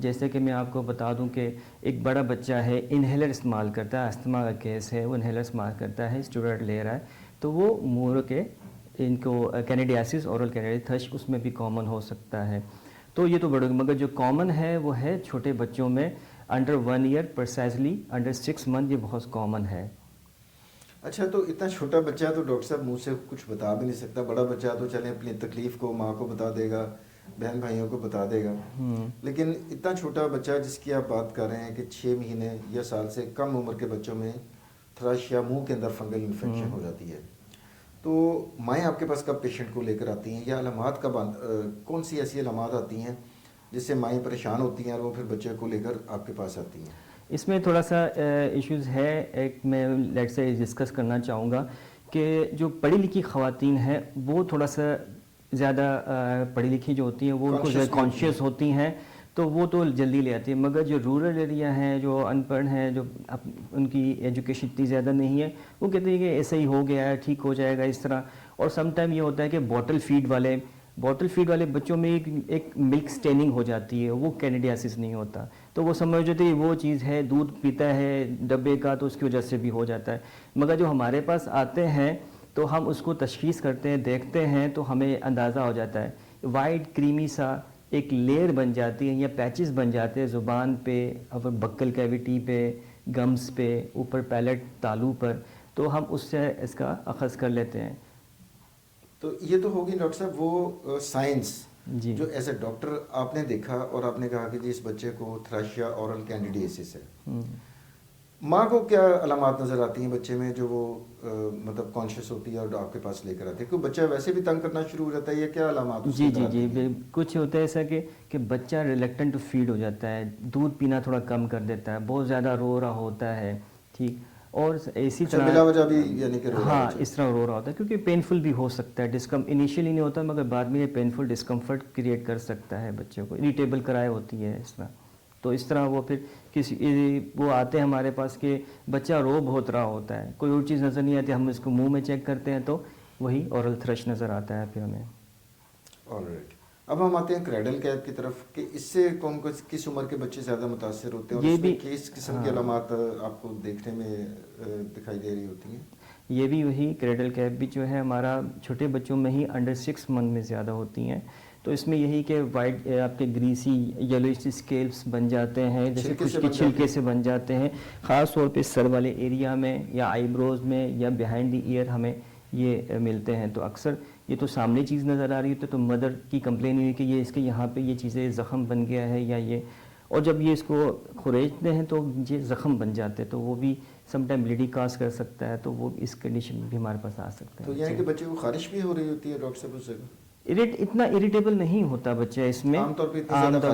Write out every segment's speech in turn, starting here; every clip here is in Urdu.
جیسے کہ میں آپ کو بتا دوں کہ ایک بڑا بچہ ہے انہیلر استعمال کرتا ہے, استھما کا کیس ہے, وہ انہیلر استعمال کرتا ہے, اسٹیرائڈ لے رہا ہے, تو وہ منہ کے ان کو کینیڈیاسس, اورل کینیڈیاسس, تھرش, اس میں بھی کامن ہو سکتا ہے. تو یہ تو بڑوں, مگر جو کامن ہے وہ ہے چھوٹے بچوں میں under 1 year, precisely under 6 month, یہ بہت کامن ہے. اچھا, تو اتنا چھوٹا بچہ ہے تو ڈاکٹر صاحب منہ سے کچھ بتا بھی نہیں سکتا. بڑا بچہ تو چلیں اپنی تکلیف کو ماں کو بتا دے گا, بہن بھائیوں کو بتا دے گا, لیکن اتنا چھوٹا بچہ جس کی آپ بات کر رہے ہیں کہ 6 مہینے یا سال سے کم عمر کے بچوں میں تھرش یا منہ کے اندر فنگل انفیکشن ہو جاتی ہے, تو مائیں آپ کے پاس کب پیشنٹ کو لے کر آتی ہیں, یا علامات کب کون سی ایسی علامات آتی ہیں جس سے مائیں پریشان ہوتی ہیں اور وہ پھر بچے کو لے کر آپ کے پاس آتی ہیں؟ اس میں تھوڑا سا ایشوز ہے. ایک میں لیٹ سے ڈسکس کرنا چاہوں گا کہ جو پڑھی لکھی خواتین ہیں وہ تھوڑا سا زیادہ پڑھی لکھی جو ہوتی ہیں وہ ان کو کانشیس ہوتی ہیں, تو وہ تو جلدی لے آتی ہے. مگر جو رورل ایریا ہیں, جو ان پڑھ ہیں, جو ان کی ایجوکیشن اتنی زیادہ نہیں ہے, وہ کہتے ہیں کہ ایسا ہی ہو گیا ہے, ٹھیک ہو جائے گا اس طرح. اور سم ٹائم یہ ہوتا ہے کہ بوٹل فیڈ والے بچوں میں ایک ملک سٹیننگ ہو جاتی ہے, وہ کینیڈیاسس نہیں ہوتا, تو وہ سمجھ جاتے ہیں وہ چیز ہے, دودھ پیتا ہے ڈبے کا تو اس کی وجہ سے بھی ہو جاتا ہے. مگر جو ہمارے پاس آتے ہیں تو ہم اس کو تشخیص کرتے ہیں, دیکھتے ہیں, تو ہمیں اندازہ ہو جاتا ہے. وائٹ کریمی سا ایک لیئر بن جاتی ہے یا پیچز بن جاتے ہیں زبان پہ, اور بکل کیویٹی پہ, گمز پہ, اوپر پیلٹ تالو پر, تو ہم اس سے اس کا اخذ کر لیتے ہیں. تو یہ تو ہوگی ڈاکٹر صاحب وہ سائنس جی, جو ایز اے ڈاکٹر آپ نے دیکھا اور آپ نے کہا کہ جی اس بچے کو تھراشیا اورل کینڈیڈیسس ہے. ماں کو کیا علامات نظر آتی ہیں بچے میں جو وہ مطلب کانشیس ہوتی ہے اور آپ کے پاس لے کر آتی ہے؟ کیونکہ بچہ ویسے بھی تنگ کرنا شروع ہو جاتا ہے, یہ کیا علامات اس کے جی, کچھ ہوتا ہے ایسا کہ بچہ ریلیکٹنٹ ٹو فیڈ ہو جاتا ہے, دودھ پینا تھوڑا کم کر دیتا ہے, بہت زیادہ رو رہا ہوتا ہے, ٹھیک, اور اسی طرح بلا وجہ بھی یعنی کہ رو رہا ہاں اس طرح رو رہا ہوتا ہے, کیونکہ پینفل بھی ہو سکتا ہے. انیشیلی نہیں ہوتا مگر بعد میں یہ پینفل ڈسکمفرٹ کریٹ کر سکتا ہے بچوں کو, اریٹیبل کرائے ہوتی ہے اس طرح. تو اس طرح وہ پھر وہ آتے ہیں ہمارے پاس کہ بچہ رو بہت رہا ہوتا ہے, کوئی اور چیز نظر نہیں آتی, ہم اس کو منہ میں چیک کرتے ہیں تو وہی اورل تھرش نظر آتا ہے پھر ہمیں. آلرائٹ, اب ہم آتے ہیں کریڈل کیپ کی طرف کہ اس سے کس عمر کے بچے زیادہ متاثر ہوتے ہیں اور اس میں کس قسم کی علامات آپ کو دیکھنے میں دکھائی دے رہی ہوتی ہیں؟ یہ بھی وہی کریڈل کیپ بھی جو ہے ہمارا چھوٹے بچوں میں ہی انڈر 6 منتھ میں زیادہ ہوتی ہیں. تو اس میں یہی کہ وائٹ آپ کے گریسی یلوئش اسکیلس بن جاتے ہیں, جیسے خشکی چھلکے سے بن جاتے ہیں, خاص طور پہ سر والے ایریا میں یا آئی بروز میں یا بیہائنڈ دی ایئر ہمیں یہ ملتے ہیں. تو اکثر یہ تو سامنے چیز نظر آ رہی ہے تو مدر کی کمپلین ہوئی کہ یہ اس کے یہاں پہ یہ چیزیں زخم بن گیا ہے یا یہ, اور جب یہ اس کو کھریچتے ہیں تو یہ زخم بن جاتے ہیں, تو وہ بھی سم ٹائم بلیڈنگ کاز کر سکتا ہے, تو وہ اس کنڈیشن بھی ہمارے پاس آ سکتا ہے. تو یعنی کہ بچے کو خارش بھی ہو رہی ہوتی ہے ڈاکٹر صاحب اس سے؟ اتنا اریٹیبل نہیں ہوتا بچہ اس میں, عام طور پہ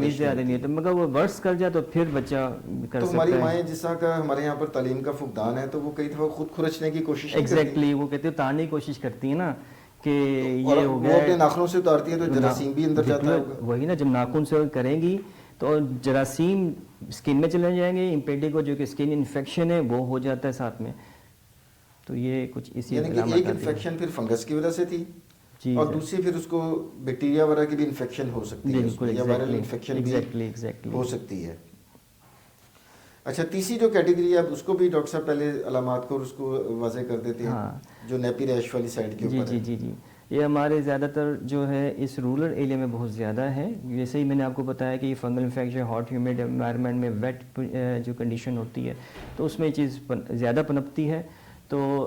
زیادہ نہیں ہوتا, مگر وہ ورس کر جائے تو پھر بچہ کر سکتا ہے. تو ہماری مائیں جس طرح کا ہمارے یہاں پر تعلیم کا فقدان ہے تو وہ کئی دفعہ خود کھرچنے کی کوشش نہیں کرتی. ایگزیکٹلی, وہ کہتے ہیں اتارنے کی کوشش کرتی ہیں نا کہ اور یہ ہو گیا, وہ اپنے ناخنوں سے اتارتی ہیں تو جراثیم بھی اندر جاتا ہے. وہی نا, جب ناخن سے کریں گی تو جراثیم اسکن میں چلے جائیں گے, امپیڈیگو جو کہ اسکن انفیکشن ہے وہ ہو جاتا ہے ساتھ میں. تو یہ کچھ اسی یعنی کہ ایک انفیکشن پھر فنگس کی وجہ سے تھی اور دوسری پھر اس کو بیکٹیریا وغیرہ کی بھی انفیکشن ہو سکتی ہے, یا وائرل انفیکشن بھی ہو سکتی ہے. اچھا, تیسری جو کیٹیگری ہے اس کو بھی ڈاکٹر صاحب پہلے علامات کو اس کو واضح کر دیتے ہیں, جو نیپی ریش والی سائڈ کے اوپر ہے. جی, یہ ہمارے زیادہ تر جو ہے اس رورل ایریا میں بہت زیادہ ہے. جیسے ہی میں نے آپ کو بتایا کہ یہ fungal infection hot humid environment میں ویٹ جو کنڈیشن ہوتی ہے تو اس میں یہ چیز زیادہ پنپتی ہے. تو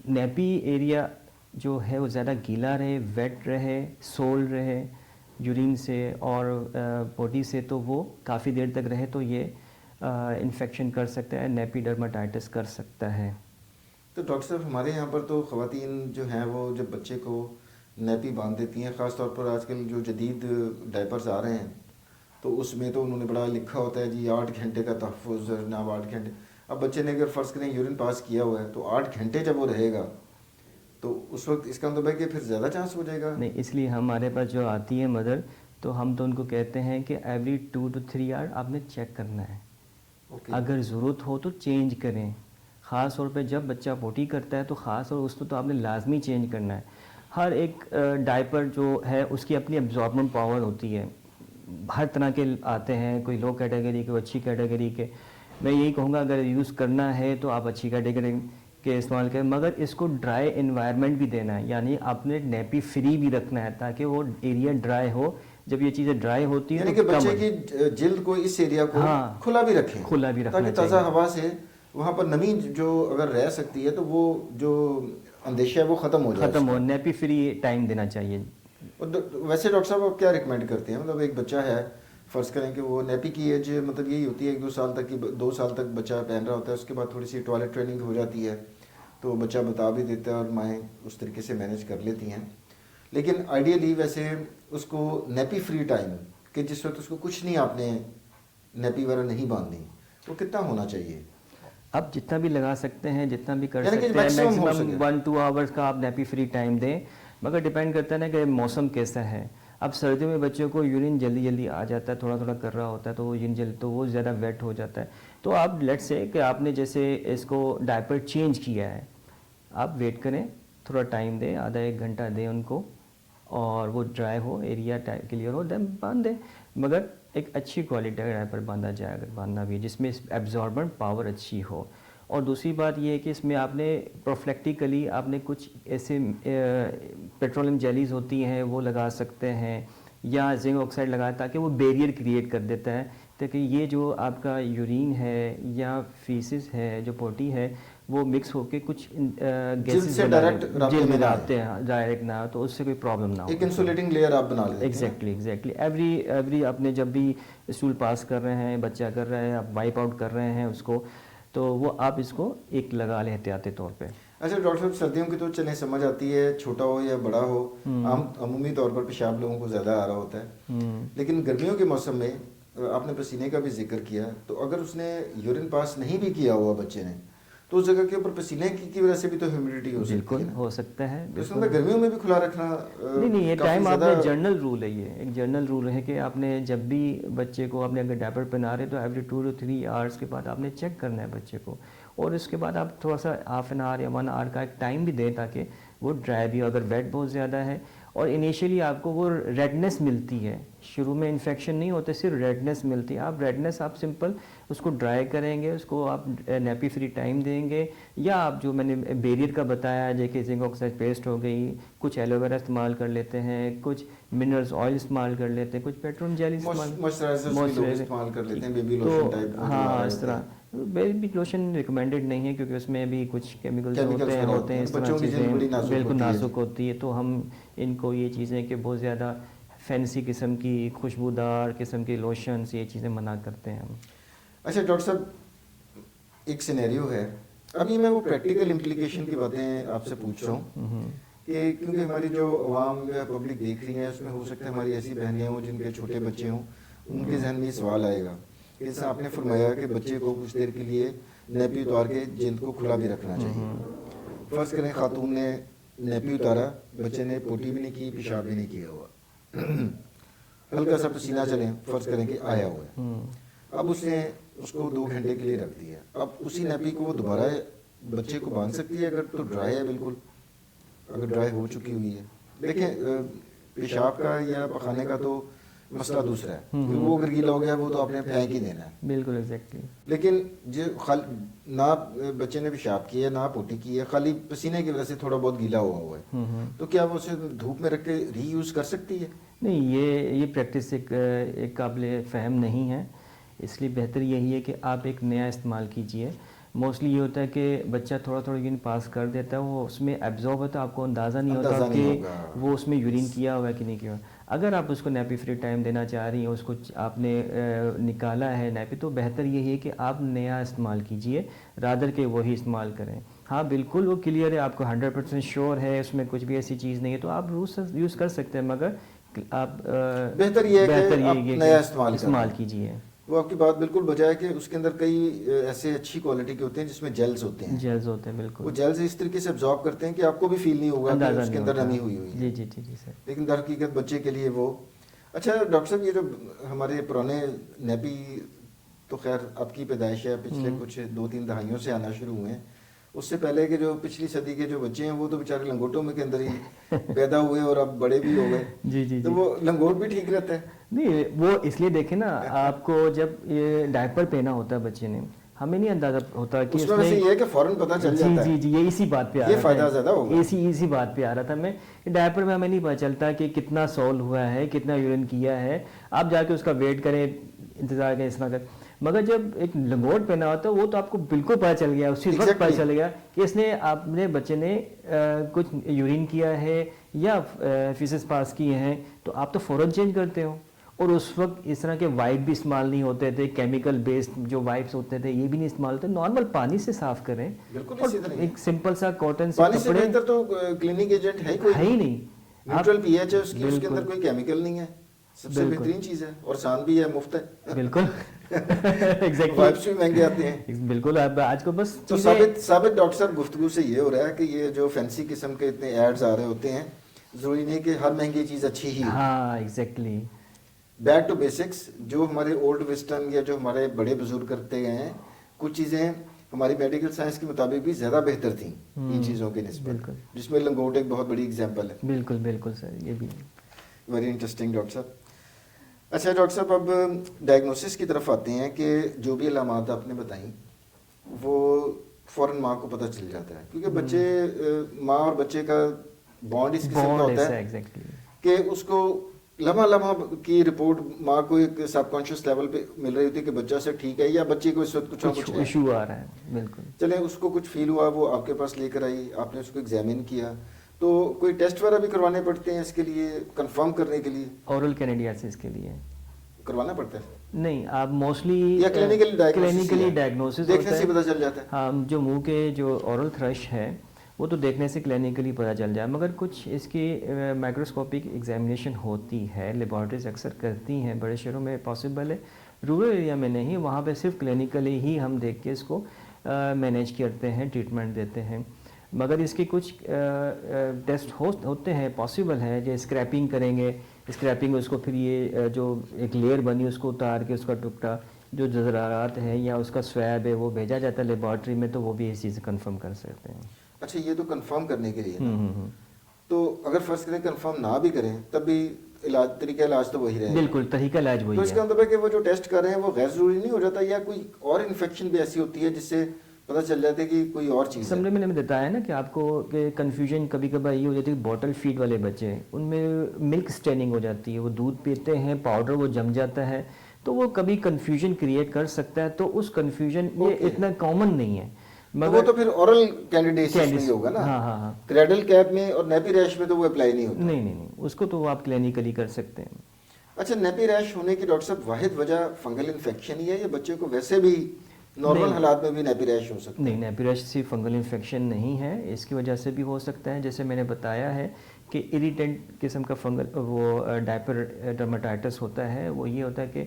نیپی ایریا جو ہے وہ زیادہ گیلا رہے, ویٹ رہے, سول رہے یورین سے اور باڈی سے, تو وہ کافی دیر تک رہے تو یہ انفیکشن کر سکتا ہے, نیپی ڈرماٹائٹس کر سکتا ہے. تو ڈاکٹر صاحب ہمارے یہاں پر تو خواتین جو ہیں وہ جب بچے کو نیپی باندھ دیتی ہیں, خاص طور پر آج کل جو جدید ڈائپرز آ رہے ہیں تو اس میں تو انہوں نے بڑا لکھا ہوتا ہے جی 8 گھنٹے کا تحفظ جناب, 8 گھنٹے. اب بچے نے اگر فرض کریں یورین پاس کیا ہوا ہے تو 8 گھنٹے جب وہ رہے گا تو اس وقت اس کا مطلب ہے کہ پھر زیادہ چانس ہو جائے گا. نہیں, اس لیے ہمارے پاس جو آتی ہے مدر تو ہم تو ان کو کہتے ہیں کہ ایوری 2 to 3 آور آپ نے چیک کرنا ہے. اگر ضرورت ہو تو چینج کریں, خاص طور پہ جب بچہ پوٹی کرتا ہے تو خاص طور اس کو تو آپ نے لازمی چینج کرنا ہے. ہر ایک ڈائپر جو ہے اس کی اپنی ایبزاربنٹ پاور ہوتی ہے, ہر طرح کے آتے ہیں, کوئی لو کیٹیگری کے, کوئی اچھی کیٹیگری کے. میں یہی کہوں گا اگر یوز کرنا ہے تو آپ اچھی کیٹیگری کے استعمال کریں, مگر اس کو ڈرائی انوائرمنٹ بھی دینا ہے, یعنی آپ نے نیپی فری بھی رکھنا ہے تاکہ وہ ایریا ڈرائی ہو. جب یہ چیزیں ڈرائی ہوتی ہیں یعنی کہ بچے کی جلد کو اس ایریا کو کھلا بھی رکھیں, کھلا بھی رکھنا تاکہ تازہ ہوا سے وہاں پر نمی جو اگر رہ سکتی ہے تو وہ جو اندیشہ ہے وہ ختم ہو جائے, ختم ہو. نیپی فری ٹائم دینا چاہیے. ویسے ڈاکٹر صاحب آپ کیا ریکمینڈ کرتے ہیں, مطلب ایک بچہ ہے, فرض کریں کہ وہ نیپی کی ایج مطلب یہی ہوتی ہے 1-2 سال تک کی, 2 سال تک بچہ پہن رہا ہوتا ہے, اس کے بعد تھوڑی سی ٹوائلٹ ٹریننگ ہو جاتی ہے تو بچہ بتا بھی دیتا ہے اور مائیں اس طریقے سے مینیج کر لیتی ہیں. لیکن آئیڈیلی ویسے اس کو نیپی فری ٹائم کہ جس وقت اس کو کچھ نہیں, آپ نے نیپی وغیرہ نہیں باندھنی, وہ کتنا ہونا چاہیے؟ آپ جتنا بھی لگا سکتے ہیں, جتنا بھی کر یعنی سکتے ہیں, میکسیمم 1-2 آورس کا آپ نیپی فری ٹائم دیں, مگر ڈپینڈ کرتا ہے نا کہ موسم کیسا ہے. اب سردیوں میں بچوں کو یورین جلدی جلدی آ جاتا ہے, تھوڑا تھوڑا کر رہا ہوتا ہے تو وہ یورین جلدی, تو وہ زیادہ ویٹ ہو جاتا ہے. تو آپ لیٹ سے کہ آپ نے جیسے اس کو ڈائپر چینج کیا ہے, آپ ویٹ کریں, تھوڑا ٹائم دیں, آدھا 1 گھنٹہ دیں ان کو, اور وہ ڈرائی ہو, ایریا کلیئر ہو, دین باندھ دیں. مگر ایک اچھی کوالٹی کا ڈائپر باندھا جائے, اگر باندھنا بھی جس میں ایبزاربنٹ پاور اچھی ہو. اور دوسری بات یہ ہے کہ اس میں آپ نے پروفلیکٹیکلی آپ نے کچھ ایسے پیٹرولیم جیلیز ہوتی ہیں وہ لگا سکتے ہیں, یا زنک آکسائڈ لگایا تاکہ وہ بیریئر کریٹ کر دیتا ہے, تاکہ یہ جو آپ کا یورین ہے یا فیسز ہے, جو پوٹی ہے, وہ مکس ہو کے کچھ گیسز جلد میں رابطے ہیں ڈائریکٹ نہ, تو اس سے کوئی پرابلم نہ ہو. ایک انسولیٹنگ لیئر آپ بنا لیتے ہیں. ایگزیکٹلی ایوری آپ نے جب بھی اسٹول پاس کر رہے ہیں, بچہ کر رہے ہیں, آپ وائپ آؤٹ کر رہے ہیں اس کو, تو وہ آپ اس کو ایک لگا لیں احتیاطی طور پہ. اچھا ڈاکٹر صاحب, سردیوں کی تو چلیں سمجھ آتی ہے, چھوٹا ہو یا بڑا ہو, عمومی طور پر پیشاب لوگوں کو زیادہ آ رہا ہوتا ہے, لیکن گرمیوں کے موسم میں آپ نے پسینے کا بھی ذکر کیا, تو اگر اس نے یورین پاس نہیں بھی کیا ہوا بچے نے, تو اس جگہ کے اوپر پسینے کی وجہ سے بھی تو ہیومیڈیٹی ہو سکتی ہے. بالکل ہو سکتا ہے. اس میں گرمیوں میں بھی کھلا رکھنا نہیں, یہ ٹائم آپ نے جنرل رول ہے, یہ ایک جنرل رول ہے کہ آپ نے جب بھی بچے کو آپ نے اگر ڈائپر پہنا رہے تو ایوری 2 to 3 آورس کے بعد آپ نے چیک کرنا ہے بچے کو, اور اس کے بعد آپ تھوڑا سا ½ این آور یا 1 آور کا ایک ٹائم بھی دیں تاکہ وہ ڈرائی بھی ہو. اگر ویٹ بہت زیادہ ہے, اور انیشیلی آپ کو وہ ریڈنس ملتی ہے, شروع میں انفیکشن نہیں ہوتے, صرف ریڈنس ملتی ہے, آپ ریڈنس آپ سمپل اس کو ڈرائی کریں گے, اس کو آپ نیپی فری ٹائم دیں گے, یا آپ جو میں نے بیریئر کا بتایا جیسے زنک آکسائڈ پیسٹ ہو گئی, کچھ ایلو ویرا استعمال کر لیتے ہیں, کچھ منرلس آئل استعمال کر لیتے ہیں, کچھ پیٹرول جیلی استعمال کر لیتے ہیں, بیبی لوشن ٹائپ. ہاں, اس طرح بیبی لوشن ریکمینڈڈ نہیں ہے کیونکہ اس میں بھی کچھ کیمیکلز ہوتے ہیں, اس طرح چیزیں بالکل نازک ہوتی ہے, تو ہم ان کو یہ چیزیں کہ بہت زیادہ فینسی قسم کی خوشبودار قسم کی لوشنس, یہ چیزیں منع کرتے ہیں ہم. اچھا ڈاکٹر صاحب, ایک سینیریو ہے, ابھی میں وہ پریکٹیکل امپلیکیشن کی باتیں آپ سے پوچھ رہا ہوں کہ کیونکہ ہماری جو عوام یا پبلک دیکھ رہی ہے, اس میں ہو سکتا ہے ہماری ایسی بہنیں ہوں جن کے چھوٹے بچے ہوں, ان کے ذہن میں یہ سوال آئے گا. جیسے آپ نے فرمایا کہ بچے کو کچھ دیر کے لیے نیپی اتار کے جلد کو کھلا بھی رکھنا چاہیے. فرض کریں خاتون نے نیپی اتارا, بچے نے پوٹی بھی نہیں کی, پیشاب بھی نہیں کیا ہوا, ہلکا سا پسینہ چلیں فرض کریں کہ آیا ہوا ہے, اب اس نے اس کو 2 گھنٹے کے لیے رکھ دیا, اب اسی نیپی کو وہ دوبارہ بچے کو باندھ سکتی ہے اگر تو ڈرائی ہے بالکل, اگر ڈرائی ہو چکی ہوئی ہے. دیکھیں پیشاب کا یا پخانے کا تو مسئلہ دوسرا ہے, وہ اگر گیلا ہو گیا وہ تو آپ نے پھینک ہی دینا ہے. بالکل ایگزیکٹلی. لیکن جو نہ بچے نے پیشاب کیا ہے نہ پوٹی کی ہے, خالی پسینے کی وجہ سے تھوڑا بہت گیلا ہوا ہے, تو کیا وہ اسے دھوپ میں رکھ کے ری یوز کر سکتی ہے؟ نہیں, یہ پریکٹس ایک قابل فہم نہیں ہے, اس لیے بہتر یہی ہے کہ آپ ایک نیا استعمال کیجئے. موسٹلی یہ ہوتا ہے کہ بچہ تھوڑا تھوڑا یورین پاس کر دیتا ہے, وہ اس میں ایبزارب ہوتا ہے, آپ کو اندازہ نہیں ہوتا کہ وہ اس میں یورین کیا ہوا ہے کہ نہیں کیا. اگر آپ اس کو نیپی فری ٹائم دینا چاہ رہی ہیں, اس کو آپ نے نکالا ہے نیپی, تو بہتر یہی ہے کہ آپ نیا استعمال کیجئے رادر کہ وہی استعمال کریں. ہاں بالکل وہ کلیئر ہے, آپ کو 100% شیور ہے, اس میں کچھ بھی ایسی چیز نہیں ہے, تو آپ یوز کر سکتے ہیں, مگر آپ بہتر یہ ہے کہ نیا استعمال کیجئے. وہ آپ کی بات بالکل بجا ہے کہ اس کے اندر کئی ایسے اچھی کوالٹی کے ہوتے ہیں جس میں جیلز ہوتے ہیں, بالکل وہ جیلز اس طریقے سے ابزارب کرتے ہیں کہ آپ کو بھی فیل نہیں ہوگا کہ اس کے اندر نمی ہوئی ہے. جی سر. لیکن در حقیقت بچے کے لیے وہ اچھا. ڈاکٹر صاحب, یہ جو ہمارے پرانے نیپی تو خیر اب کی پیدائش ہے, پچھلے کچھ 2-3 دہائیوں سے آنا شروع ہوئے ہیں, اس سے پہلے کے جو پچھلی صدی کے جو بچے ہیں وہ تو بیچارے لنگوٹوں میں کے اندر ہی پیدا ہوئے اور اب بڑے بھی ہو گئے. جی جی تو وہ لنگوٹ بھی ٹھیک رہتا ہے. نہیں وہ اس لیے دیکھیں نا, آپ کو جب یہ ڈائپر پہنا ہوتا ہے بچے نے, ہمیں نہیں اندازہ ہوتا کہ اس میں ویسے یہ ہے کہ فوراً پتہ چل جاتا ہے. جی جی, یہ اسی بات پہ آ یہ رہا فائدہ تھا, زیادہ ہوگا. اسی بات پہ آ رہا تھا میں. ڈائپر میں ہمیں نہیں پتہ چلتا کہ کتنا سول ہوا ہے, کتنا یورین کیا ہے, آپ جا کے اس کا ویٹ کریں, انتظار کریں, اس طرح کریں. مگر جب ایک لنگوٹ پہنا ہوتا ہے وہ تو آپ کو بالکل پتہ چل گیا, اسی وقت پتہ چل گیا کہ اس نے اپنے بچے نے کچھ یورین کیا ہے یا فیسس پاس کیے ہیں, تو آپ تو فوراً چینج کرتے ہو. اور اس وقت اس طرح کے وائپ بھی استعمال نہیں ہوتے تھے, کیمیکل بیسڈ جو وائپس ہوتے تھے یہ بھی نہیں استعمال ہوتے. نارمل پانی سے صاف کریں, ایک سمپل سا کاٹن سے کپڑے. بہتر تو کلینک ایجنٹ ہے ہی نہیں, نیوٹرل پی ایچ ہے اس کی, اس کے اندر کوئی کیمیکل نہیں ہے, سب سے بہترین چیز ہے, اور آسان بھی ہے, مفت ہے. بالکل وائپس بھی مہنگے آتے ہیں. بالکل. آج کو بس تو ثابت ڈاکٹر صاحب گفتگو سے یہ ہو رہا ہے کہ یہ جو فینسی قسم کے اتنے ایڈز آ رہے ہوتے ہیں, ضروری نہیں کہ ہر مہنگی چیز اچھی ہی. ہاں ایگزیکٹلی. بیک ٹو بیسکس, جو ہمارے اولڈ وسٹم یا جو ہمارے بڑے بزرگ کرتے گئے ہیں, کچھ چیزیں ہماری میڈیکل سائنس کے مطابق بھی زیادہ بہتر تھیں ان چیزوں کے نسبت, جس میں لنگوٹ ایک بہت بڑی ایگزامپل ہے. بالکل بالکل سر, یہ بھی ویری انٹرسٹنگ ڈاکٹر صاحب. اچھا ڈاکٹر صاحب, اب ڈائگنوسس کی طرف آتے ہیں کہ جو بھی علامات آپ نے بتائیں وہ فوراً ماں کو پتہ چل جاتا ہے, کیونکہ بچے, ماں اور بچے کا بانڈ اس قسم کا ہوتا ہے کہ اس کو لمحہ کی رپورٹ ماں کو ایک سب کانشیس لیول پہ مل رہی ہوتی ہے کہ بچہ سے ٹھیک ہے یا بچے کو اس وقت کچھ ایشو آ رہا ہے. بالکل. چلیں اس کو کچھ فیل ہوا, وہ آپ کے پاس لے کر آئی, آپ نے اس کو ایگزامن کیا, تو کوئی ٹیسٹ وغیرہ بھی کروانے پڑتے ہیں اس کے لیے کنفرم کرنے کے لیے؟ اورل کینیڈیاسس کے لیے کروانا پڑتا ہے؟ نہیں, آپ موسٹلی یا کلینیکلی ڈائگنوسس دیکھنے سے پتہ چل جاتا ہے. ہاں, جو منہ کے جو اورل تھرش ہے وہ تو دیکھنے سے کلینیکلی پتہ چل جائے, مگر کچھ اس کی مائکروسکوپک ایگزامینیشن ہوتی ہے, لیبارٹریز اکثر کرتی ہیں. بڑے شہروں میں پاسبل ہے, رورل ایریا میں نہیں, وہاں پہ صرف کلینیکلی ہی ہم دیکھ کے اس کو مینیج کرتے ہیں, ٹریٹمنٹ دیتے ہیں. مگر اس کے کچھ ٹیسٹ ہوتے ہیں, پاسبل ہے, جو اسکریپنگ کریں گے, اسکریپنگ اس کو پھر یہ جو ایک لیئر بنی اس کو اتار کے اس کا ٹکڑا جو ذرات ہیں یا اس کا سویب ہے وہ بھیجا جاتا ہے لیبارٹری میں, تو وہ بھی اس چیز سے کنفرم کر سکتے ہیں. اچھا, یہ تو کنفرم کرنے کے لیے نا, تو اگر فرض کریں کنفرم نہ بھی کریں تب بھی طریقہ علاج تو وہی رہے گا. بالکل, طریقہ علاج وہی ہے. تو اس کا مطلب ہے کہ وہ جو ٹیسٹ کر رہے ہیں وہ غیر ضروری نہیں ہو جاتا, یا کوئی اور انفیکشن بھی ایسی ہوتی ہے جس سے پتہ چل جاتا ہے کہ کوئی اور چیز ہے؟ سمجھے میں نے بتایا نا کہ آپ کو کہ کنفیوژن کبھی کبھار یہ ہو جاتی ہے کہ بوٹل فیڈ والے بچے ان میں ملک اسٹیننگ ہو جاتی ہے, وہ دودھ پیتے ہیں, پاؤڈر وہ جم جاتا ہے, تو وہ کبھی کنفیوژن کریٹ کر سکتا ہے. تو اس کنفیوژن یہ اتنا کامن نہیں ہے, مگر وہ تو پھر اورل کینڈیڈیٹس میں ہوگا نا. ہاں, کریڈل کیپ میں اور نیپی ریش میں تو وہ اپلائی نہیں ہوتا. نہیں, اس کو تو آپ کلینیکلی کر سکتے ہیں. اچھا, نیپی ریش ہونے کی ڈاکٹر صاحب واحد وجہ فنگل انفیکشن ہی ہے یا بچے کو ویسے بھی نارمل حالات میں بھی نیپی ریش ہو سکتا ہے؟ نہیں, نیپی ریش صرف فنگل انفیکشن نہیں ہے, اس کی وجہ سے بھی ہو سکتا ہے. جیسے میں نے بتایا ہے کہ اریٹنٹ قسم کا فنگل وہ ڈائپر ڈرماٹائٹس ہوتا ہے. وہ یہ ہوتا ہے کہ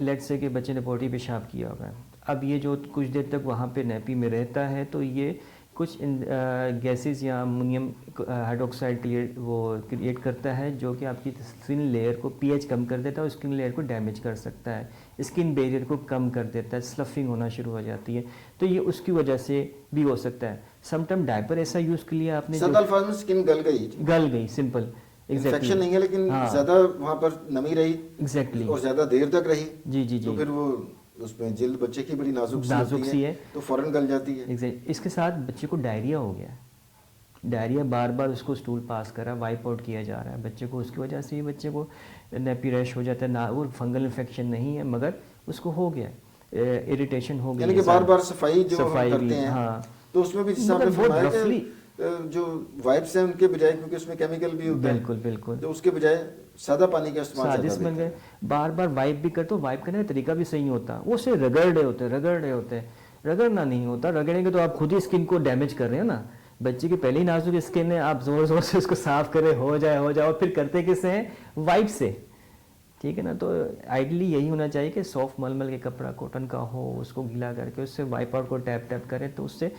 لیٹ سے کہ بچے نے پوٹی پیشاب کیا ہوگا, اب یہ جو کچھ دیر تک وہاں پہ نیپی میں رہتا ہے تو یہ کچھ گیسز یا امونیم ہائیڈروکسائڈ وہ کریٹ کرتا ہے جو کہ آپ کی اسکن لیئر کو پی ایچ کم کر دیتا ہے اور اسکن لیئر کو ڈیمیج کر سکتا ہے, اسکن بیریئر کو کم کر دیتا ہے, سلفنگ ہونا شروع ہو جاتی ہے. تو یہ اس کی وجہ سے بھی ہو سکتا ہے. سم ٹائم ڈائپر ایسا یوز کر لیا آپ نے, سادہ الفاظ میں اسکن گل گئی, سمپل انفیکشن نہیں ہے لیکن زیادہ وہاں پر نمی رہی ایگزیکٹلی اور زیادہ دیر تک رہی, جی, تو پھر وہ اس میں جلد بچے کی بڑی نازک سی ہے تو فوراً گل جاتی ہے. اس کے ساتھ بچے کو ڈائریا ہو گیا, ڈائریا بار بار اس کو اسٹول پاس کر رہا ہے, وائپ آؤٹ کیا جا رہا ہے بچے کو, اس کی وجہ سے ہی بچے کو نیپی ریش ہو جاتا ہے. نہ وہ فنگل انفیکشن نہیں ہے مگر اس کو ہو گیا, اریٹیشن ہو گئی, یعنی کہ بار بار صفائی جو کرتے ہیں. ہاں, تو اس میں بھی جس طرح فرمایا کہ جو وائپس ہیں ان کے بجائے, کیونکہ اس میں کیمیکل بھی ہوتا ہے, بالکل, تو اس کے بجائے سادہ پانی کا استعمال زیادہ ہے. بار بار وائپ بھی کرتے ہو, وائپ کرنے کا طریقہ بھی صحیح ہوتا, وہ اسے رگڑ رہے ہوتے. رگڑنا نہیں ہوتا, رگڑیں گے تو آپ خود ہی اسکن کو ڈیمیج کر رہے ہیں نا. بچے کی پہلے ہی نازک اسکن ہے, آپ زور زور سے اس کو صاف کرے, ہو جائے, اور پھر کرتے کس سے ہیں, وائپ سے, ٹھیک ہے نا. تو آئیڈلی یہی ہونا چاہیے کہ سافٹ ململ کے کپڑا کاٹن کا ہو, اس کو گیلا کر کے اس سے وائپ آؤٹ کو ٹیپ کریں تو اس سے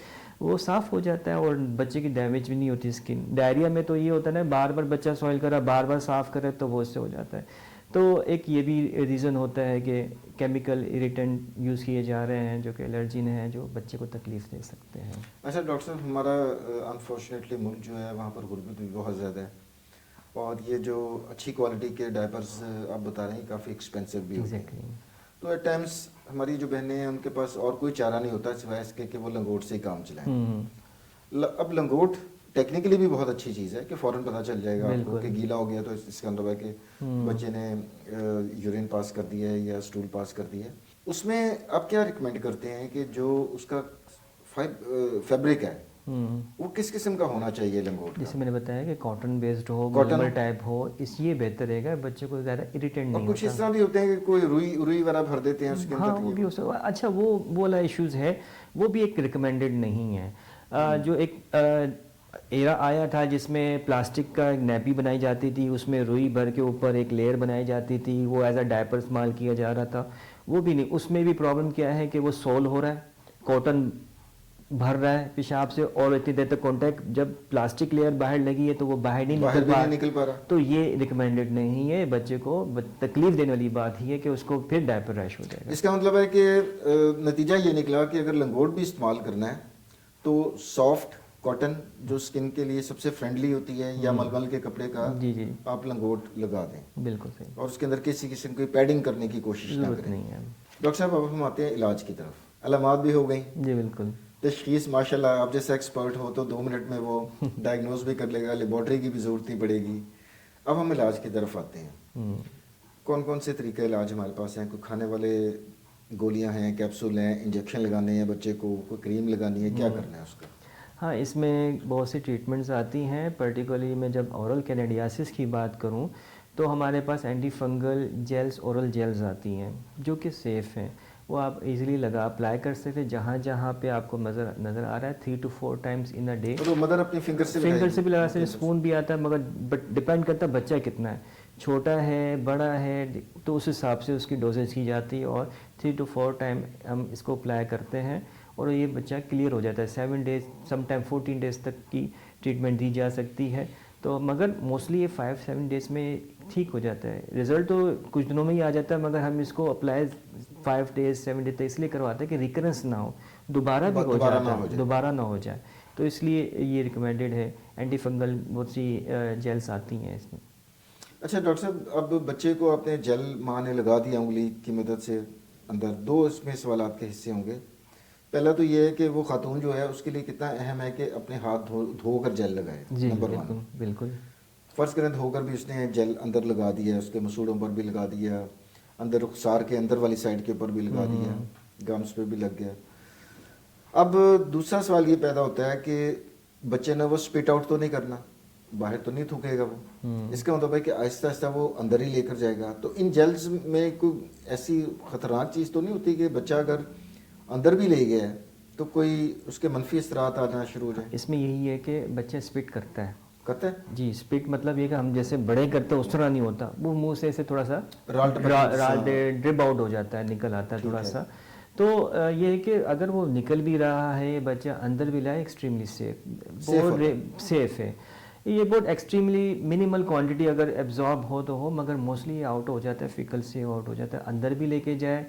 وہ صاف ہو جاتا ہے اور بچے کی ڈیمیج بھی نہیں ہوتی اسکن. ڈائریا میں تو یہ ہوتا ہے نا, بار بار بچہ سوائل کرا, بار بار صاف کرے تو وہ اس سے ہو جاتا ہے. تو ایک یہ بھی ریزن ہوتا ہے کہ کیمیکل اریٹنٹ یوز کیے جا رہے ہیں جو کہ الرجین ہیں جو بچے کو تکلیف دے سکتے ہیں. اچھا ڈاکٹر صاحب، ہمارا انفارچونیٹلی ملک جو ہے وہاں پر غربت بھی بہت زیادہ ہے، اور یہ جو اچھی کوالٹی کے ڈائپرز آپ بتا رہے ہیں کافی ایکسپینسو بھی ہوتے ہیں. تو ایٹ ٹائمس ہماری جو بہنیں ہیں ان کے پاس اور کوئی چارہ نہیں ہوتا سوائے اس کے کہ وہ لنگوٹ سے ہی کام چلائیں. اب لنگوٹ ٹیکنیکلی بھی بہت اچھی چیز ہے کہ فوراً پتہ چل جائے گا آپ کو کہ گیلا ہو گیا تو اس کا مطلب ہے کہ بچے نے یورین پاس کر دیا ہے یا اسٹول پاس کر دیا ہے. اس میں آپ کیا ریکمینڈ کرتے ہیں کہ جو اس کا فیبرک ہے وہ کس قسم کا ہونا چاہیے لنگوٹ کا؟ جیسے میں نے بتایا کہ کاٹن بیسڈ ہو، ململ ٹائپ ہو، اس یہ بہتر رہے گا، بچے کو زیادہ اریٹنٹ نہیں ہوتا. کچھ اس طرح بھی ہوتے ہیں کہ کوئی روئی وغیرہ بھر دیتے ہیں اس کے اندر. ہاں وہ بھی ہو سکتا. اچھا وہ والا ایشوز ہے، وہ بھی ایک ریکمینڈڈ نہیں ہے. جو ایک ایرا آیا تھا جس میں پلاسٹک کا ایک نیپی بنائی جاتی تھی، اس میں روئی بھر کے اوپر ایک لیئر بنائی جاتی تھی، وہ ایز اے ڈائپر استعمال کیا جا رہا تھا. وہ بھی نہیں. اس میں بھی پرابلم کیا ہے کہ وہ سول ہو رہا ہے، کاٹن بھر رہا ہے پیشاب سے، اور اتنی دیر تک کانٹیکٹ جب پلاسٹک لیئر باہر لگی ہے تو وہ باہر نہیں نکل پا رہا. تو یہ ریکمینڈڈ نہیں ہے. بچے کو تکلیف دینے والی بات ہی ہے کہ اس کو پھر ڈائپر ریش ہو جائے گا. اس کا مطلب ہے کہ نتیجہ یہ نکلا کہ اگر لنگوٹ بھی استعمال کرنا ہے تو سافٹ کاٹن جو اسکن کے لیے سب سے فرینڈلی ہوتی ہے یا ململ کے کپڑے کا آپ لنگوٹ لگا دیں. بالکل صحیح. اور اس کے اندر کسی قسم کی پیڈنگ کرنے کی کوشش نہ کریں. نہیں ہے. ڈاکٹر صاحب اب ہم آتے ہیں علاج کی طرف. علامات بھی ہو گئیں. جی بالکل. تشخیص ماشاء اللہ آپ جیسے ایکسپرٹ ہو تو 2 منٹ میں وہ ڈائگنوز بھی کر لے گا، لیبارٹری کی بھی ضرورت نہیں پڑے گی. اب ہم علاج کی طرف آتے ہیں. کون کون سے طریقے علاج ہمارے پاس ہیں؟ کوئی کھانے والے گولیاں ہیں، کیپسول ہیں، انجیکشن لگانے ہیں بچے کو، کوئی کریم لگانی ہے، کیا کرنا ہے اس کا؟ ہاں اس میں بہت سی ٹریٹمنٹس آتی ہیں. پرٹیکولرلی میں جب اورل کینیڈیاسس کی بات کروں تو ہمارے پاس anti fungal gels, oral gels آتی ہیں جو کہ سیف ہیں. وہ آپ ایزیلی اپلائی کر سکتے ہیں جہاں جہاں پہ آپ کو نظر آ رہا ہے 3 to 4 times in a day. تو مدر اپنی فنگر سے بھی لگا سکتے، اسپون بھی آتا ہے، مگر ڈپینڈ کرتا ہے بچہ کتنا ہے، چھوٹا ہے بڑا ہے، تو اس حساب سے اس کی ڈوزیج کی جاتی ہے. اور 3 to 4 ٹائم ہم اس کو اپلائی کرتے ہیں اور یہ بچہ کلیئر ہو جاتا ہے. 7 days سم ٹائم 14 days تک کی ٹریٹمنٹ دی جا سکتی ہے. تو مگر موسٹلی یہ 5-7 days میں ٹھیک ہو جاتا ہے. رزلٹ تو کچھ دنوں میں ہی آ جاتا ہے، مگر ہم اس کو اپلائی 5 days 7 days تک اس لیے کرواتے ہیں کہ ریکرنس نہ ہو، دوبارہ بھی دوبارہ نہ ہو جائے. تو اس لیے یہ ریکمینڈڈ ہے. اینٹی فنگل بہت سی جیلس آتی ہیں اس میں. اچھا ڈاکٹر صاحب، اب بچے کو آپ نے جیل ماں نے لگا دیا انگلی کی مدد سے اندر، 2 اس میں سوالات کے حصے ہوں گے. پہلا تو یہ ہے کہ وہ خاتون جو ہے اس کے لیے کتنا اہم ہے کہ اپنے ہاتھ دھو کر جیل لگائے. نمبر 1. بالکل. فرض کریں دھو کر بھی اس نے جیل اندر لگا دیا، اس کے مسوڑوں پر بھی لگا دیا، اندر رخسار کے اندر والی سائڈ کے اوپر بھی لگا دیا، گمس پہ بھی لگ گیا. اب دوسرا سوال یہ پیدا ہوتا ہے کہ بچے نے وہ اسپٹ آؤٹ تو نہیں کرنا، باہر تو نہیں تھوکے گا وہ. اس کا مطلب ہے کہ آہستہ آہستہ وہ اندر ہی لے کر جائے گا. تو ان جیلز میں کوئی ایسی خطرناک چیز تو نہیں ہوتی کہ بچہ اگر اندر بھی لے گیا ہے تو کوئی اس کے منفی اثرات آنا شروع ہو جائیں؟ اس میں یہی ہے کہ بچہ اسپٹ کرتا ہے. جی اسپٹ مطلب یہ کہ ہم جیسے بڑے کرتے ہیں اس طرح نہیں ہوتا، وہ منہ سے ایسے تھوڑا سا ڈرپ آؤٹ ہو جاتا ہے، نکل آتا ہے تھوڑا سا. تو یہ ہے کہ اگر وہ نکل بھی رہا ہے بچہ اندر بھی لائے، ایکسٹریملی سیف ہے. یہ بہت ایکسٹریملی منیمل کوانٹٹی اگر ایبزارب ہو تو ہو، مگر موسٹلی آؤٹ ہو جاتا ہے، فیکل سے آؤٹ ہو جاتا ہے. اندر بھی لے کے جائے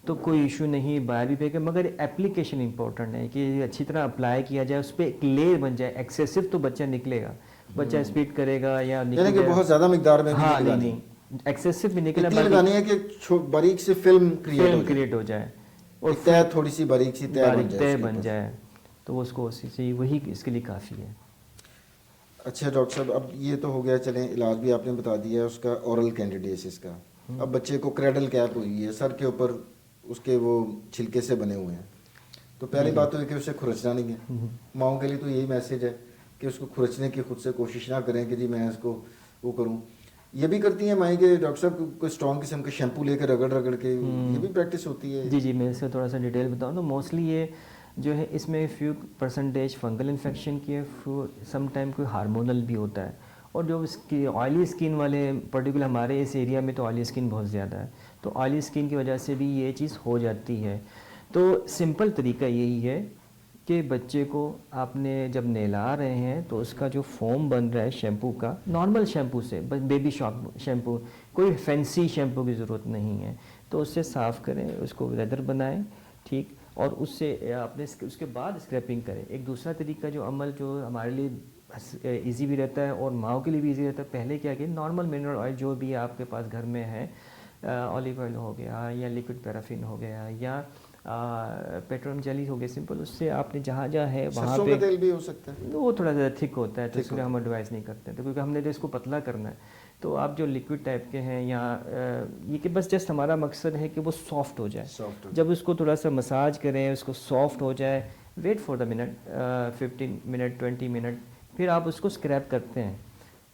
تو کوئی ایشو نہیں، باہر بھی پھینکے، مگر اپلیکیشن امپورٹنٹ ہے کہ اچھی طرح اپلائی کیا جائے، اس پہ ایک لیئر بن جائے. ایکسیسو تو بچہ نکلے گا، بچہ اسپیڈ کرے گا یا یعنی کہ بہت زیادہ مقدار میں نہیں ایکسیسو بھی نکلا، لگانی ہے کہ باریک سی فلم کریٹ ہو جائے اور تھوڑی سی باریک سی طے بن جائے، تو اس کو وہی اس کے لیے کافی ہے. اچھا ڈاکٹر صاحب، اب یہ تو ہو گیا، چلیں علاج بھی آپ نے بتا دیا اس کا، اورل کینڈیڈیسس کا. اب بچے کو کریڈل کیپ ہوئی ہے، سر کے اوپر اس کے وہ چھلکے سے بنے ہوئے ہیں، تو پہلی بات تو یہ کہ اسے کھرچنا نہیں ہے. ماؤں کے لیے تو یہی میسج ہے کہ اس کو کھرچنے کی خود سے کوشش نہ کریں کہ جی میں اس کو وہ کروں. یہ بھی کرتی ہیں مائیں کہ ڈاکٹر صاحب کوئی اسٹرانگ قسم کا شیمپو لے کے رگڑ کے، یہ بھی پریکٹس ہوتی ہے؟ جی میں اس سے تھوڑا سا ڈیٹیل بتاؤں تو موسٹلی یہ جو ہے اس میں فیو پرسنٹیج فنگل انفیکشن کی ہے، سم ٹائم کوئی ہارمونل بھی ہوتا ہے. اور جو اس کی آئلی اسکن والے، پرٹیکولر ہمارے اس ایریا میں تو آئلی اسکن بہت زیادہ ہے، تو آئلی اسکن کی وجہ سے بھی یہ چیز ہو جاتی ہے. تو سمپل طریقہ یہی ہے کہ بچے کو آپ نے جب نہلا رہے ہیں تو اس کا جو فوم بن رہا ہے شیمپو کا، نارمل شیمپو سے، بیبی شیمپو، کوئی فینسی شیمپو کی ضرورت نہیں ہے، تو اس سے صاف کریں، اس کو لیدر بنائیں، ٹھیک، اور اس سے آپ نے اس کے بعد اسکریپنگ کریں۔ ایک دوسرا طریقہ جو عمل جو ہمارے لیے ایزی بھی رہتا ہے اور ماؤں کے لیے بھی ایزی رہتا ہے، پہلے کیا کہ نارمل منرل آئل جو بھی آپ کے پاس گھر میں ہے، اولیو آئل ہو گیا یا لیکوڈ پیرافین ہو گیا یا پیٹرولیم جیلی ہو گیا سمپل، اس سے آپ نے جہاں جہاں ہے وہاں سرسوں پہ، کا تیل بھی ہو سکتا ہے، وہ تھوڑا زیادہ تھک ہوتا ہے تو اس لیے ہم ایڈوائز نہیں کرتے تو، کیونکہ ہم نے تو اس کو پتلا کرنا ہے، تو آپ جو لکوڈ ٹائپ کے ہیں یا یہ کہ بس جسٹ ہمارا مقصد ہے کہ وہ سافٹ ہو جائے، جب اس کو تھوڑا سا مساج کریں، اس کو سافٹ ہو جائے، wait for the minute 15 minute 20 minute, پھر آپ اس کو اسکریپ کرتے ہیں،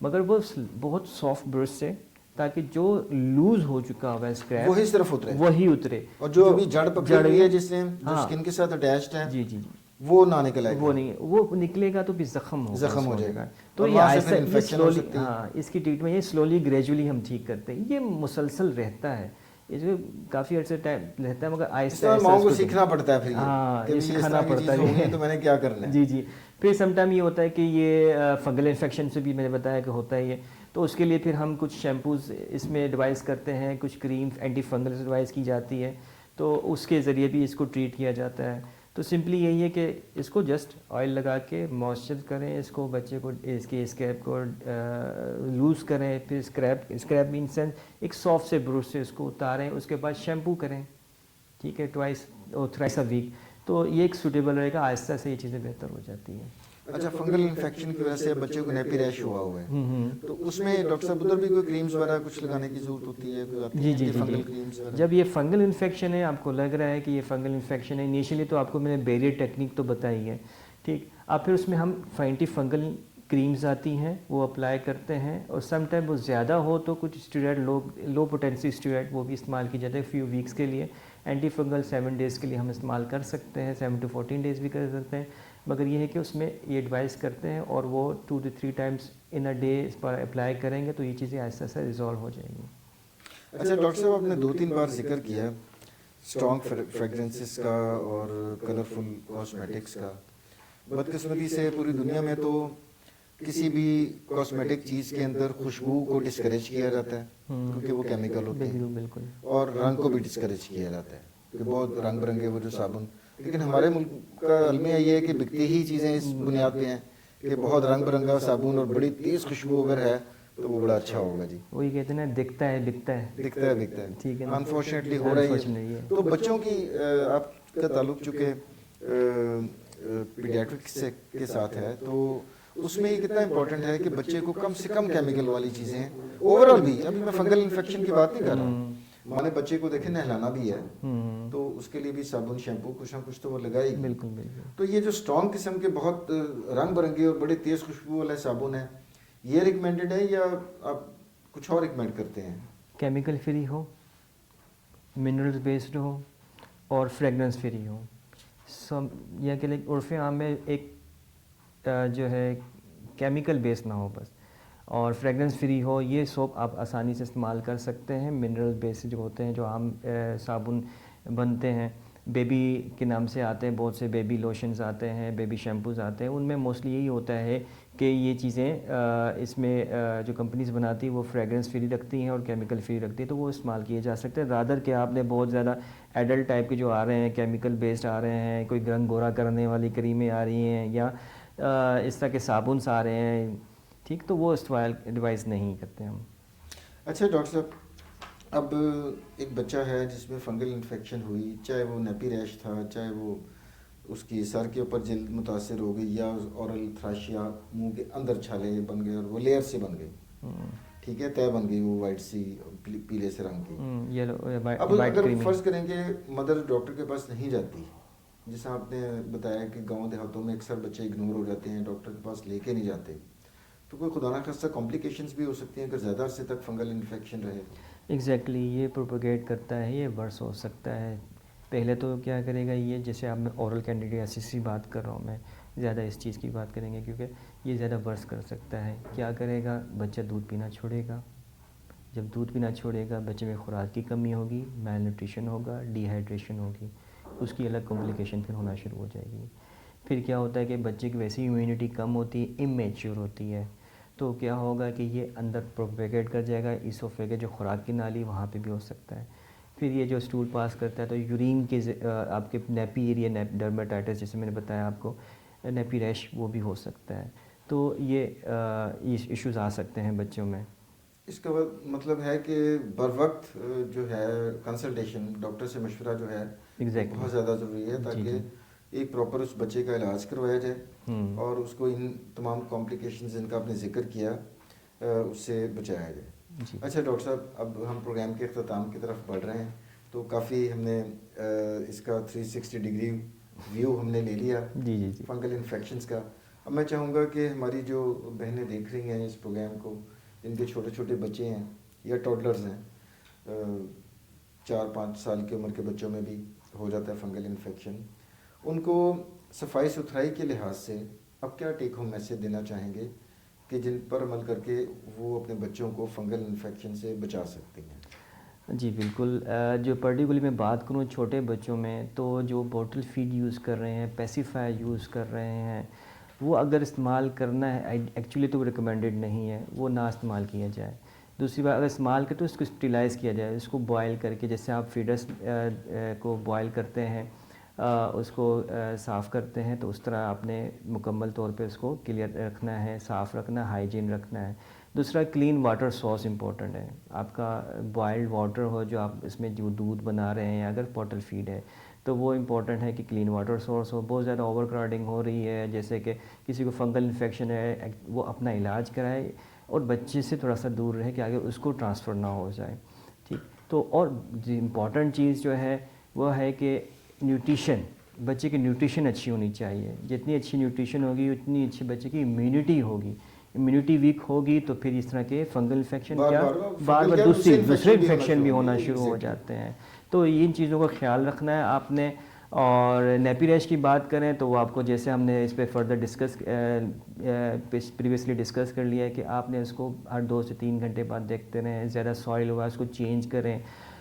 مگر وہ بہت سافٹ برش سے، تاکہ جو لوز ہو چکا ہوا ہے اسکریپ وہی صرف اترے، وہی اترے، اور جو ابھی جڑ پکڑی ہوئی ہے جس نے جو ہاں، اسکن کے ساتھ اٹیچڈ ہے جی جی جی، وہ نہ نکل آئے گا، وہ نہیں، وہ نکلے گا تو بھی زخم ہوگا، زخم ہو جائے گا، تو یہ آہستہ، یہ انفیکشن ہو سلولی، سکتی ہے۔ ہاں اس کی ٹریٹمنٹ یہ سلولی گریجولی ہم ٹھیک کرتے ہیں، یہ مسلسل رہتا ہے، اس میں کافی عرصے ٹائم رہتا ہے، مگر آہستہ آہستہ ماؤں کو سیکھنا پڑتا ہے، پھر ہاں یہ اس سکھانا طرح کی پڑتا چیز ہوگی تو میں نے کیا کرنا ہے، جی جی۔ پھر سم ٹائم یہ ہوتا ہے کہ یہ فنگل انفیکشن سے بھی میں نے بتایا کہ ہوتا ہے یہ، تو اس کے لیے پھر ہم کچھ شیمپوز اس میں ایڈوائز کرتے ہیں، کچھ کریم اینٹی فنگل ایڈوائز کی جاتی ہے، تو اس کے ذریعے بھی اس کو ٹریٹ کیا جاتا ہے۔ تو سمپلی یہی ہے کہ اس کو جسٹ آئل لگا کے موئسچر کریں، اس کو بچے کو اس کے اسکیپ کو لوز کریں، پھر اسکریپ ان سینس ایک سافٹ سے برش سے اس کو اتاریں، اس کے بعد شیمپو کریں، ٹھیک ہے، ٹوائس اور تھرائس اے ویک، تو یہ ایک سوٹیبل رہے گا، آہستہ سے یہ چیزیں بہتر ہو جاتی ہیں۔ اچھا، فنگل انفیکشن کی وجہ سے بچے کو نیپی ریش ہوا ہوا ہے، تو اس میں ڈاکٹر صاحب ادھر بھی کوئی کریمز وغیرہ کچھ لگانے کی ضرورت ہوتی ہے؟ جی جی جی، جب یہ فنگل انفیکشن ہے، آپ کو لگ رہا ہے کہ یہ فنگل انفیکشن ہے، انیشیلی تو آپ کو میں نے بیریئر ٹیکنیک تو بتائی ہے، ٹھیک، اب پھر اس میں ہم اینٹی فنگل کریمز آتی ہیں وہ اپلائی کرتے ہیں، اور سم ٹائم وہ زیادہ ہو تو کچھ اسٹیرائڈ لو پوٹینسی اسٹیرائڈ وہ بھی استعمال کی جاتے ہیں فیو ویکس کے لیے، اینٹی فنگل 7 ڈیز کے لیے ہم استعمال کر سکتے ہیں، 7 to 14 ڈیز بھی کر سکتے ہیں، مگر یہ ہے کہ اس میں یہ ایڈوائز کرتے ہیں اور وہ 2 to 3 times in a day اس پر اپلائی کریں گے تو یہ چیزیں آہستہ آہستہ ریزالو ہو جائیں گی۔ اچھا ڈاکٹر صاحب، آپ نے 2-3 بار ذکر کیا اسٹرانگ فریگرنسز کا اور کلرفل کاسمیٹکس کا، بدقسمتی سے پوری دنیا میں تو کسی بھی کاسمیٹک چیز کے اندر خوشبو کو ڈسکریج کیا جاتا ہے کیونکہ وہ کیمیکل ہوتے ہیں، بالکل، اور رنگ کو بھی ڈسکریج کیا جاتا ہے کہ بہت رنگ برنگے وہ جو صابن، لیکن ہمارے ملک کا المیہ یہ ہے کہ بکتی ہی چیزیں اس بنیاد پہ ہیں کہ بہت رنگ برنگا صابن اور بڑی تیز خوشبو اگر ہے تو وہ بڑا اچھا ہوگا، جی وہی کہتے ہیں نا، دکھتا ہے بکتا ہے، دکھتا ہے بکتا ہے، ٹھیک ہے نا، انفارچونیٹلی ہو رہا ہے۔ تو بچوں کی آپ کا تعلق چونکہ پیڈیاٹرکس کے ساتھ ہے، تو اس میں یہ کتنا امپورٹنٹ ہے کہ بچے کو کم سے کم کیمیکل والی چیزیں، اوور آل بھی، ابھی میں فنگل انفیکشن کی بات نہیں کر رہا، ماں نے بچے کو دیکھیں نہلانا بھی ہے تو اس کے لیے بھی صابن شیمپو کچھ نہ کچھ تو وہ لگائے گی، بالکل بالکل۔ تو یہ جو اسٹرانگ قسم کے بہت رنگ برنگے اور بڑے تیز خوشبو والے صابن ہیں، یہ ریکمینڈڈ ہے یا آپ کچھ اور ریکمینڈ کرتے ہیں؟ کیمیکل فری ہو، منرلز بیسڈ ہو اور فریگرنس فری ہو، یہ کہ عرف عام میں ایک جو ہے کیمیکل بیس نہ ہو بس، اور فریگرنس فری ہو، یہ سوپ آپ آسانی سے استعمال کر سکتے ہیں، منرل بیس جو ہوتے ہیں، جو عام صابن بنتے ہیں، بیبی کے نام سے آتے ہیں، بہت سے بیبی لوشنز آتے ہیں، بیبی شیمپوز آتے ہیں، ان میں موسٹلی یہی ہوتا ہے کہ یہ چیزیں اس میں جو کمپنیز بناتی ہیں وہ فریگرنس فری رکھتی ہیں اور کیمیکل فری رکھتی ہیں، تو وہ استعمال کیے جا سکتے ہیں، رادر کہ آپ نے بہت زیادہ ایڈلٹ ٹائپ کے جو آ رہے ہیں، کیمیکل بیسڈ آ رہے ہیں، کوئی رنگ گورا کرنے والی کریمیں آ رہی ہیں یا اس طرح کے صابنس آ رہے ہیں، ٹھیک، تو وہ استعمال ایڈوائز نہیں کرتے ہم۔ اچھا ڈاکٹر صاحب، اب ایک بچہ ہے جس میں فنگل انفیکشن ہوئی، چاہے وہ نیپی ریش تھا، چاہے وہ اس کی سر کے اوپر جلد متاثر ہو گئی یا اورل تھراشیا، منہ کے اندر چھالے بن گئے اور وہ لیئر سے بن گئی، ٹھیک ہے، طے بن گئی وہ وائٹ سی پیلے سے رنگ کی، اب اگر فرض کریں کہ مدر ڈاکٹر کے پاس نہیں جاتی، جیسا آپ نے بتایا کہ گاؤں دیہاتوں میں اکثر بچے اگنور ہو جاتے ہیں، ڈاکٹر کے پاس لے کے نہیں جاتے، تو کوئی خدا نخواستہ کمپلیکیشنز بھی ہو سکتی ہیں اگر زیادہ عرصے تک فنگل انفیکشن رہے؟ ایگزیکٹلی، یہ پروپیگیٹ کرتا ہے، یہ ورس ہو سکتا ہے۔ پہلے تو کیا کرے گا، یہ جیسے آپ میں اورل کینڈیڈیاسس کی بات کر رہا ہوں، میں زیادہ اس چیز کی بات کریں گے کیونکہ یہ زیادہ ورس کر سکتا ہے۔ کیا کرے گا، بچہ دودھ پینا چھوڑے گا، جب دودھ پینا چھوڑے گا بچے میں خوراک کی کمی ہوگی، میل نیوٹریشن ہوگا، ڈی ہائیڈریشن ہوگی، اس کی الگ کمپلیکیشن پھر ہونا شروع ہو جائے گی۔ پھر کیا ہوتا ہے کہ بچے کی ویسی امیونٹی کم ہوتی ہے، امیچور ہوتی ہے، تو کیا ہوگا کہ یہ اندر پروپیگیٹ کر جائے گا، ایسوفیگس جو خوراک کی نالی وہاں پہ بھی ہو سکتا ہے. پھر یہ جو اسٹول پاس کرتا ہے تو یورین کے آپ کے نیپی ایریا ڈرمیٹائٹس جیسے میں نے بتایا آپ کو، نیپی ریش وہ بھی ہو سکتا ہے. تو یہ ایشوز آ سکتے ہیں بچوں میں. اس کا مطلب ہے کہ بر وقت جو ہے کنسلٹیشن ڈاکٹر سے مشورہ جو ہے ایگزیکٹلی بہت زیادہ ضروری ہے، جی تاکہ جی ایک پراپر اس بچے کا علاج کروایا جائے اور اس کو ان تمام کمپلیکیشنز جن کا آپ نے ذکر کیا اس سے بچایا جائے. جی اچھا ڈاکٹر صاحب، اب ہم پروگرام کے اختتام کی طرف بڑھ رہے ہیں، تو کافی ہم نے اس کا 360 ڈگری ویو ہم نے لے لیا جی جی جی فنگل انفیکشنز کا. اب میں چاہوں گا کہ ہماری جو بہنیں دیکھ رہی ہیں اس پروگرام کو، جن کے چھوٹے چھوٹے بچے ہیں یا ٹوڈلرز ہیں، 4-5 سال کی عمر کے بچوں میں بھی ہو جاتا ہے فنگل انفیکشن، ان کو صفائی ستھرائی کے لحاظ سے اب کیا ٹیک ہوم میسیج دینا چاہیں گے کہ جن پر عمل کر کے وہ اپنے بچوں کو فنگل انفیکشن سے بچا سکتے ہیں؟ جی بالکل. جو پرٹیکولرلی میں بات کروں چھوٹے بچوں میں، تو جو بوٹل فیڈ یوز کر رہے ہیں، پیسیفائر یوز کر رہے ہیں، وہ اگر استعمال کرنا ہے ایکچولی تو وہ ریکمینڈیڈ نہیں ہے، وہ نہ استعمال کیا جائے. دوسری بات، اگر استعمال کرے تو اس کو اسٹیلائز کیا جائے، اس کو بوائل کر کے، جیسے آپ فیڈرس کو بوائل کرتے ہیں، اس کو صاف کرتے ہیں، تو اس طرح آپ نے مکمل طور پہ اس کو کلیئر رکھنا ہے، صاف رکھنا ہے، ہائیجین رکھنا ہے. دوسرا، کلین واٹر سورس امپورٹنٹ ہے. آپ کا بوائلڈ واٹر ہو جو آپ اس میں جو دودھ بنا رہے ہیں، اگر بوٹل فیڈ ہے تو وہ امپورٹنٹ ہے کہ کلین واٹر سورس ہو. بہت زیادہ اوور کراؤڈنگ ہو رہی ہے، جیسے کہ کسی کو فنگل انفیکشن ہے، وہ اپنا علاج کرائے اور بچے سے تھوڑا سا دور رہے کہ آگے اس کو ٹرانسفر نہ ہو جائے. ٹھیک. تو اور امپورٹنٹ چیز جو ہے وہ ہے کہ نیوٹریشن، بچے کی نیوٹریشن اچھی ہونی چاہیے. جتنی اچھی نیوٹریشن ہوگی اتنی اچھی بچے کی امیونٹی ہوگی. امیونٹی ویک ہوگی تو پھر اس طرح کے فنگل انفیکشن بار کیا بار دوسرے انفیکشن بھی ہونا گے. شروع ہو جاتے ہیں. تو ان چیزوں کا خیال رکھنا ہے آپ نے. اور نیپی ریش کی بات کریں تو وہ آپ کو، جیسے ہم نے اس پہ فردر ڈسکس پریویسلی ڈسکس کر لیا ہے کہ آپ نے اس کو ہر 2 سے 3 گھنٹے بعد دیکھتے رہیں. زیادہ سوائل ہوا اس کو چینج کریں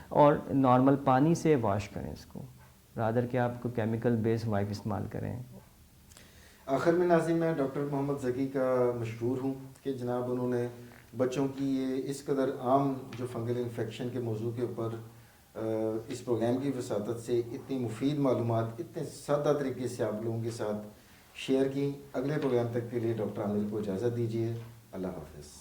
اور نارمل پانی سے واش کریں اس کو، رادر کہ آپ کو کیمیکل بیس وائپ استعمال کریں. آخر میں ناظرین، میں ڈاکٹر محمد ذکی کا مشکور ہوں کہ جناب انہوں نے بچوں کی یہ اس قدر عام جو فنگل انفیکشن کے موضوع کے اوپر اس پروگرام کی وساطت سے اتنی مفید معلومات اتنے سادہ طریقے سے آپ لوگوں کے ساتھ شیئر کی. اگلے پروگرام تک کے لیے ڈاکٹر عامر کو اجازت دیجیے. اللہ حافظ.